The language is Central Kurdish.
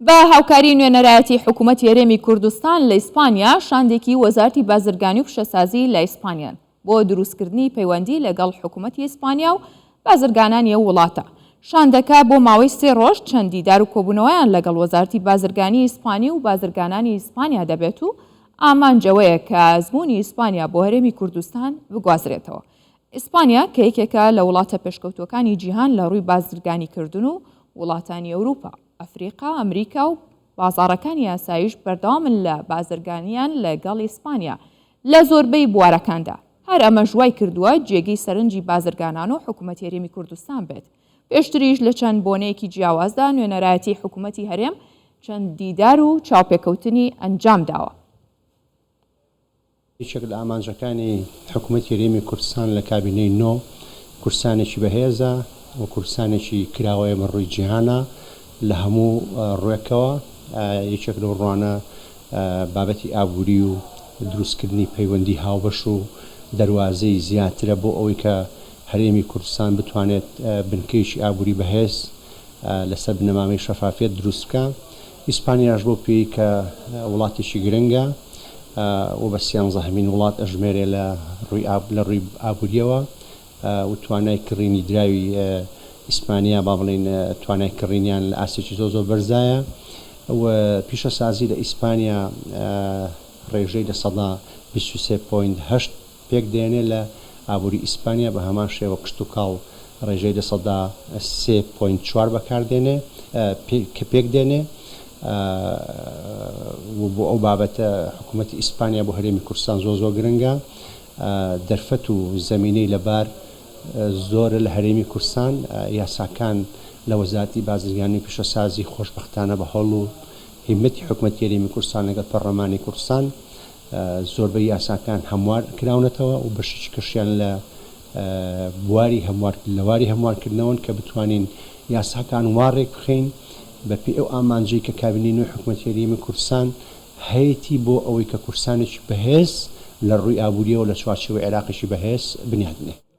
بە هاوکاری نوێنەرایەتی حکوومەتی هەرێمی کوردستان لە ئیسپانیا شاندێکی وەزارەتی بازرگانی و پیشەسازی لە ئیسپانیان بۆ دروستکردنی پەیوەندی لەگەڵ حکوومەتی ئیسپانیا و بازرگانانی ئەو وڵاتە. شاندەکە بۆ ماوەی 3 ڕۆژ چەندی دار و کۆبوونەوەیان لەگەڵ وەزارەتی بازرگانی ئیسپانی و بازرگانانی ئیسپانیا دەبێت و ئامانجەوەیە کە ئەزموونی ئیسپانیا بۆ هەرێمی کوردستان بگوازرێتەوە. ئیسپانیا کە یەکێکە لە وڵاتە پێشکەوتوەکانی جیهان لە ڕووی بازرگانیکردن و وڵاتانی ئەوروپا، ئەفریقا، ئەمریکا و بازاڕەکانی یاساییش بەردەوامن لە بازرگانیان لەگەڵ ئیسپانیا لە زۆربەی بوارەکاندا. هەر ئەمە ژوای کردووە جێگەی سەرنجی بازرگانان و حکوومەتی هەرێمی کوردستان بێت. پێشتریش لە چەند بۆنەیەکی جیاوازدا نوێنەرایەتی حکوومەتی هەرێم چەند دیدار و چاوپێکەوتنی ئەنجام داوە. یەکێک لە ئامانجەکانی حکوومەتی هەرێمی کوردستان لە کابینەی نۆ کورسانێکی بەهێزە و کورسانێکی کراوەیە بە ڕووی جیهانە لە هەموو ڕوێکەوە. یەکێک لەو ڕوانە بابەتی ئابووری و دروستکردنی پەیوەندی هاوبەش و دەواازەی زیاترە بۆ ئەوەی کە هەرێمی کوردستان بتوانێت بنکەیەکی ئابووری بەهێز لەسەر بنەمامی شەفافیت دروست بکە. ئیسپانیاش بۆ پێی کە وڵاتێکی گرنگە و بە 13هەمین وڵات ئەژمێرێ لە ڕووی ئابووریەوە و توانای کڕینی دراوی ئیسپانیا با بڵێن توانای کڕینیان لە ئاسێکی زۆر بەرزایە و پیشەسازی لە ئیسپانیا ڕێژەی لە 23.8 پێک دێنێ لە ئابووری ئیسپانیا، بە هەمان شێوە کشت و کاڵ ڕێژەی لە 3.4 بەکاردێنێ کە پێک دێنێ. بۆ ئەو بابەتە حکوومەتی ئیسپانیا بۆ هەرێمی کوردستان زۆر گرنگە. دەرفەت و زەمینەی لەبار زۆرە لە هەرێمی کوردستان. یاساکان لە وەزارەتی بازرگانی و پیشەسازی خۆشبەختانە بە هەڵ و هیمەتی حکوومەتی هەرێمی کوردستان لەگەڵ پەرلەمانی کوردستان زۆربەی یاساکان هەموار کراونەتەوە و بەشێکی کەشیان لە بواری هەموارکردنەوەن کە بتوانین یاساکان وارێک بخەین بەپێی ئەو ئامانجەی کە کابینەی نوێی حکوومەتی هەرێمی کوردستان هەیەی بۆ ئەوەی کە کوردستانێکی بەهێز لە ڕووی ئابووریەوە لە چوارچێوەی عێراقیشی بەهێز بنیادنێ.